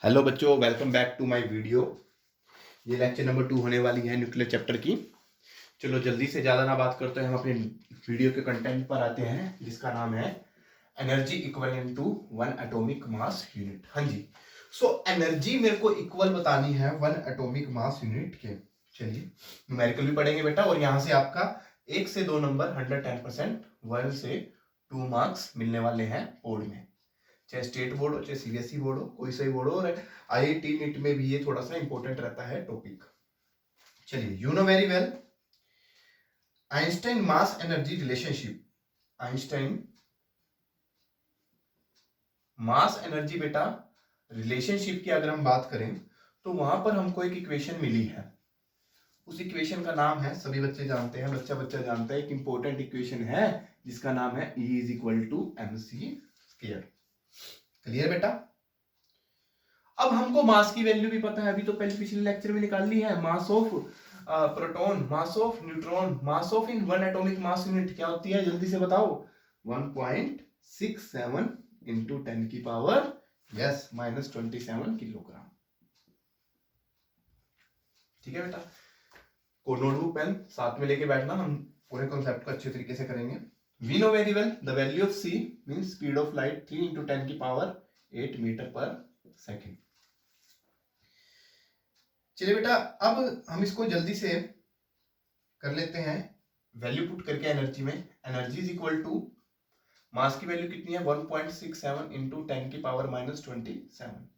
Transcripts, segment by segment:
Hello बच्चों, welcome back to my video. ये lecture number 2 होने वाली है न्यूक्लियर चैप्टर की। चलो जल्दी से ज़्यादा ना बात करते हैं, हम अपने वीडियो के कंटेंट पर आते हैं जिसका नाम है energy equivalent to 1 atomic mass unit. हाँ जी, सो एनर्जी मेरे को इक्वल बतानी है 1 एटॉमिक मास यूनिट के। चलिए न्यूमेरिकल भी पढ़ेंगे बेटा, और यहाँ से आपका 1 से 2 नंबर 110%, 1 से 2 मार्क्स मिलने वाले हैं बोर्ड में, चाहे स्टेट बोर्ड हो चाहे सीबीएसई बोर्ड हो, कोई सा ही बोर्ड हो। और आईआईटी नीट में भी ये थोड़ा सा इंपॉर्टेंट रहता है टॉपिक। चलिए, you know very well Einstein mass energy relationship. Einstein mass energy बेटा रिलेशनशिप की अगर हम बात करें तो वहां पर हमको एक इक्वेशन मिली है। उस इक्वेशन का नाम है, सभी बच्चे जानते हैं, बच्चा बच्चा जानता है, एक इंपॉर्टेंट इक्वेशन है जिसका नाम है E is equal to mc square. Clear बेटा? अब हमको मास की वैल्यू भी पता है, अभी तो पहले पिछले लेक्चर में निकाल ली है। Mass of proton, mass of neutron, mass of in 1 atomic mass unit क्या होती है, जल्दी से बताओ। 1.67 इंटू 10 की पावर यस -27 किलोग्राम। ठीक है बेटा, को नोटबुक पेन साथ में लेके बैठना, हम पूरे कॉन्सेप्ट को अच्छे तरीके से करेंगे। We know very well the value of c means speed of light 3 into 10 की पावर 8 मीटर पर सेकेंड। चलिए बेटा, अब हम इसको जल्दी से कर लेते हैं, वैल्यू पुट करके एनर्जी में। Energy is equal to mass की वैल्यू कितनी है 1.67 इंटू 10 की पावर -27।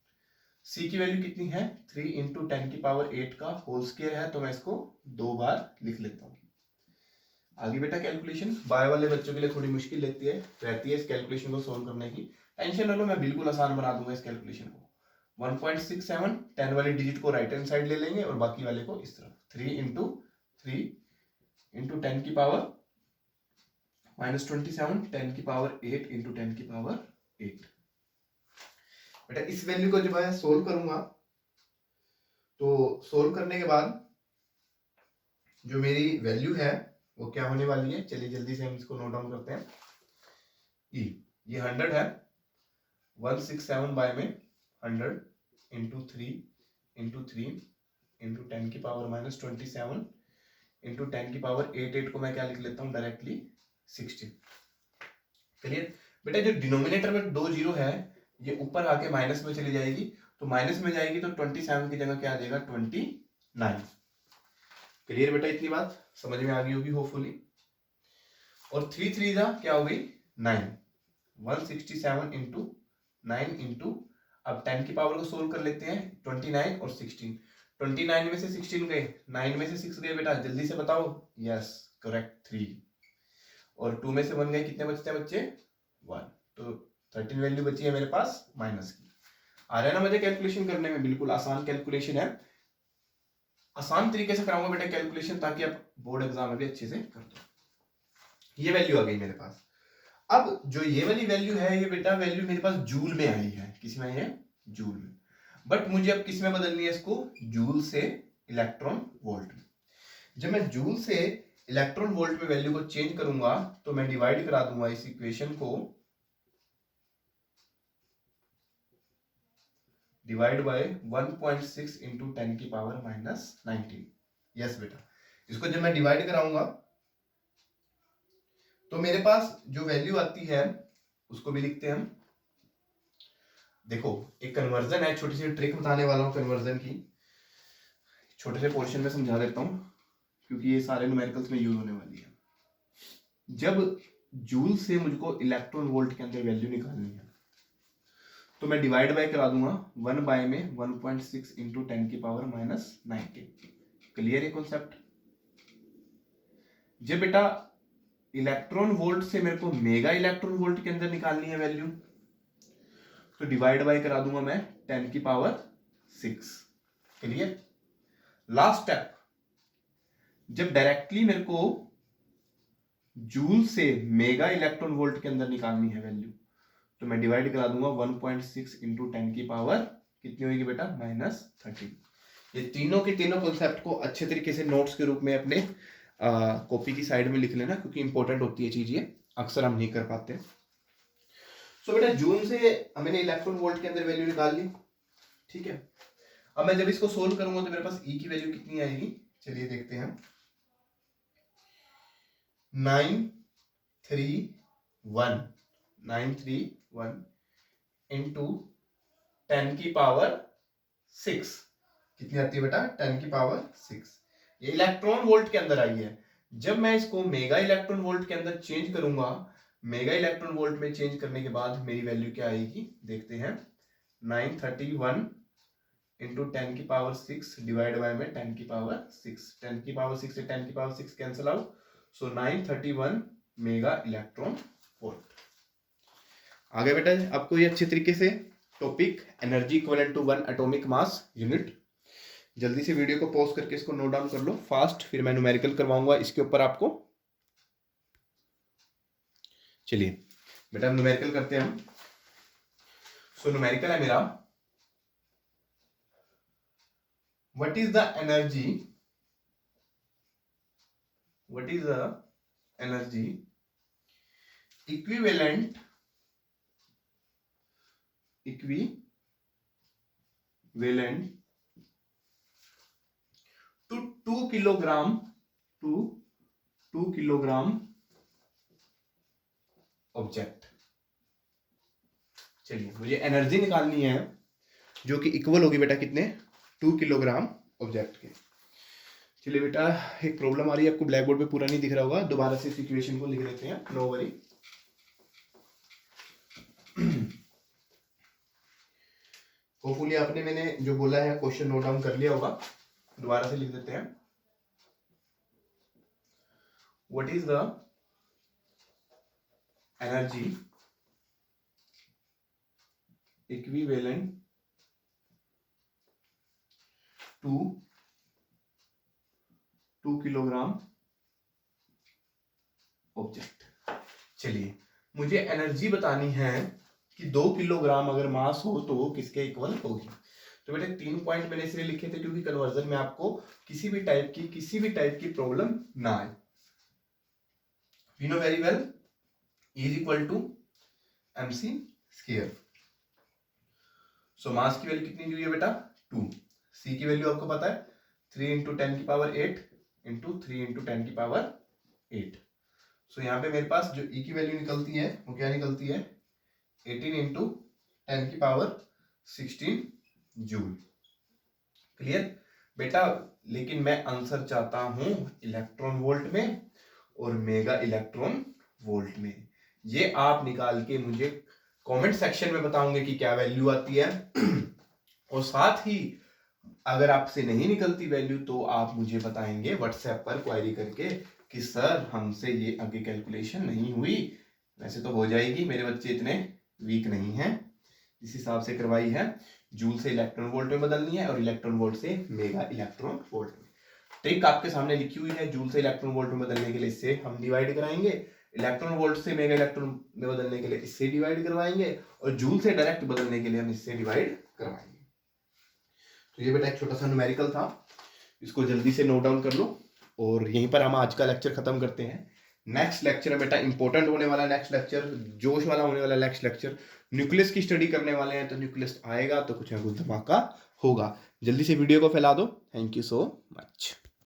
सी की वैल्यू कितनी है 3 इंटू 10 की पावर 8 का होल स्क्वायर है, तो मैं इसको 2 बार लिख लेता हूँ। आगे बेटा कैलकुलेशन बाय वाले बच्चों के लिए थोड़ी मुश्किल रहती है इस कैलकुलेशन को सोल्व करने की। टेंशन ना लो, मैं बिल्कुल आसान बना दूंगा इस कैलकुलेशन को। 1.67 10 वाली डिजिट को राइट हैंड साइड ले लेंगे और बाकी वाले को इस तरफ। 3 इंटू 3 इंटू 10 की पावर -27, 10 की पावर 8 इंटू 10 की पावर 8। बेटा इस वैल्यू को जब मैं सोल्व करूंगा तो सोल्व करने के बाद जो मेरी वैल्यू है वो क्या होने वाली है, चलिए जल्दी से हम इसको नोट डाउन करते हैं। ई ये 100 है, 167 बाय में 100 इंटू 3 इंटू 3 इंटू 10 की पावर -27 इंटू 10 की पावर 8 को मैं क्या लिख लेता हूँ डायरेक्टली 60। क्लियर बेटा? जो डिनोमिनेटर में 2 जीरो है ये ऊपर आके माइनस में चली जाएगी, तो माइनस में जाएगी तो 27 की जगह क्या आ जाएगा 29। क्लियर बेटा? इतनी बात समझ में आ गई होगी होपफुली। और 3 3 जा क्या हो गई 9, 167 इंटू 9 इंटू, अब 10 की पावर को सोल्व कर लेते हैं 29 और 16। 29 में से 16 गए, 9 में से 6 गए बेटा, जल्दी से बताओ। यस करेक्ट 3, और 2 में से 1 गए, कितने बचते हैं बच्चे 1, तो 13 वैल्यू बची है मेरे पास माइनस की। आ रहा है ना मुझे कैलकुलेशन करने में? बिल्कुल आसान कैलकुलेशन है, आसान तरीके से कराऊंगा बेटा कैलकुलेशन, ताकि आप बोर्ड एग्जाम में भी अच्छे से कर दो। ये वैल्यू आ गई मेरे पास। अब जो ये वाली वैल्यू है ये बेटा वैल्यू मेरे पास जूल में आई है, किस में है जूल में, बट मुझे अब किस में बदलनी है इसको, जूल से इलेक्ट्रॉन वोल्ट में। जब मैं जूल से इलेक्ट्रॉन वोल्ट में वैल्यू को चेंज करूंगा तो मैं डिवाइड करा दूंगा इस इक्वेशन को, डिवाइड बाय 1.6 इंटू 10 की पावर -19। यस बेटा, इसको जब मैं डिवाइड कराऊंगा तो मेरे पास जो वैल्यू आती है उसको भी लिखते हैं हम। देखो एक कन्वर्जन है, छोटी सी ट्रिक बताने वाला हूं कन्वर्जन की, छोटे से पोर्शन में समझा देता हूं क्योंकि ये सारे न्यूमेरिकल्स में यूज होने वाली है। जब जूल से मुझको इलेक्ट्रॉन वोल्ट के अंदर वैल्यू निकालनी है तो मैं डिवाइड बाय करा दूंगा 1 बाय में 1.6 इंटू 10 की पावर -19। क्लियर है कॉन्सेप्ट? जब बेटा इलेक्ट्रॉन वोल्ट से मेरे को मेगा इलेक्ट्रॉन वोल्ट के अंदर निकालनी है वैल्यू, तो डिवाइड बाय करा दूंगा मैं 10 की पावर 6। क्लियर? लास्ट स्टेप, जब डायरेक्टली मेरे को जूल से मेगा इलेक्ट्रॉन वोल्ट के अंदर निकालनी है वैल्यू, तो मैं डिवाइड करा दूंगा 1.6 इंटू 10 की पावर कितनी होगी बेटा -13। ये तीनों के तीनों कॉन्सेप्ट को अच्छे तरीके से नोट्स के रूप में अपने कॉपी की साइड में लिख लेना, क्योंकि इंपॉर्टेंट होती है चीज, ये अक्सर हम नहीं कर पाते। सो बेटा जून से हमने इलेक्ट्रॉन वोल्ट के अंदर वैल्यू निकाल ली, ठीक है। अब मैं जब इसको सोल्व करूंगा तो मेरे पास ई की वैल्यू कितनी आएगी, चलिए देखते हैं। 931 इंटू 10 की पावर 6 कितनी आती है बेटा, 10 की पावर 6। ये इलेक्ट्रॉन वोल्ट के अंदर आई है। जब मैं इसको मेगा इलेक्ट्रॉन वोल्ट के अंदर चेंज करूंगा, मेगा इलेक्ट्रॉन वोल्ट में चेंज करने के बाद मेरी वैल्यू क्या आएगी, देखते हैं। 931 इंटू 10 की पावर 6 डिवाइड बाय में 10 की पावर 6, 10 की पावर 6 से 10 की power 6 cancel out, so 931 mega electron volt. आगे बेटा आपको ये अच्छे तरीके से topic energy equivalent to 1 atomic mass unit, जल्दी से वीडियो को पॉज करके इसको नोट डाउन कर लो फास्ट, फिर मैं न्यूमेरिकल करवाऊंगा इसके ऊपर आपको। चलिए बेटा न्यूमेरिकल करते हैं हम। सो न्यूमेरिकल है मेरा, what is the energy equivalent to 2 kilogram object. चलिए मुझे एनर्जी निकालनी है जो कि इक्वल होगी बेटा कितने, 2 किलोग्राम ऑब्जेक्ट के। चलिए बेटा एक प्रॉब्लम आ रही है, आपको ब्लैक बोर्ड पे पूरा नहीं दिख रहा होगा, दोबारा से इस इक्वेशन को लिख लेते हैं, नो वरी। होपफुली आपने मैंने जो बोला है क्वेश्चन नोट डाउन कर लिया होगा, दोबारा से लिख देते हैं। What is the energy equivalent to 2 kilogram object. चलिए मुझे एनर्जी बतानी है कि 2 किलोग्राम अगर मास हो तो वो किसके इक्वल होगी। तो बेटे 3 पॉइंट मैंने इसलिए लिखे थे क्योंकि कन्वर्जन में आपको किसी भी टाइप की प्रॉब्लम ना आए। We know very well E is equal to mc square. So mass की वैल्यू कितनी दी हुई है बेटा, 2। C की वैल्यू आपको पता है 3 इंटू 10 की पावर 8 इंटू 3 इंटू 10 की पावर 8। सो यहाँ पे मेरे पास जो E की वैल्यू निकलती है वो क्या निकलती है, 18 इंटू 10 की पावर 16 जूल। क्लियर बेटा, लेकिन मैं आंसर चाहता हूं इलेक्ट्रॉन वोल्ट में और मेगा इलेक्ट्रॉन वोल्ट में। ये आप निकाल के मुझे कमेंट सेक्शन में बताओगे कि क्या वैल्यू आती है। और साथ ही अगर आपसे नहीं निकलती वैल्यू तो आप मुझे बताएंगे व्हाट्सएप पर क्वेरी करके कि सर हमसे ये आगे कैलकुलेशन नहीं हुई। वैसे तो हो जाएगी, मेरे बच्चे इतने वीक नहीं हैं। इस हिसाब से करवाई है, जूल से इलेक्ट्रॉन वोल्ट में बदलनी है और इलेक्ट्रॉन वोल्ट से मेगा इलेक्ट्रॉन वोल्ट में। ट्रिक आपके सामने लिखी हुई है, जूल से इलेक्ट्रॉन वोल्ट में बदलने के लिए इससे हम डिवाइड कराएंगे, इलेक्ट्रॉन वोल्ट से मेगा इलेक्ट्रॉन में बदलने के लिए इससे डिवाइड करवाएंगे और जूल से डायरेक्ट बदलने के लिए हम इससे डिवाइड करवाएंगे। तो ये बेटा एक छोटा सा न्यूमेरिकल था, इसको जल्दी से नोट डाउन कर लो और यहीं पर हम आज का लेक्चर खत्म करते हैं। नेक्स्ट लेक्चर बेटा इंपॉर्टेंट होने वाला, नेक्स्ट लेक्चर जोश वाला होने वाला, नेक्स्ट लेक्चर न्यूक्लियस की स्टडी करने वाले हैं। तो न्यूक्लियस आएगा तो कुछ ना कुछ धमाका होगा। जल्दी से वीडियो को फैला दो। Thank you so much.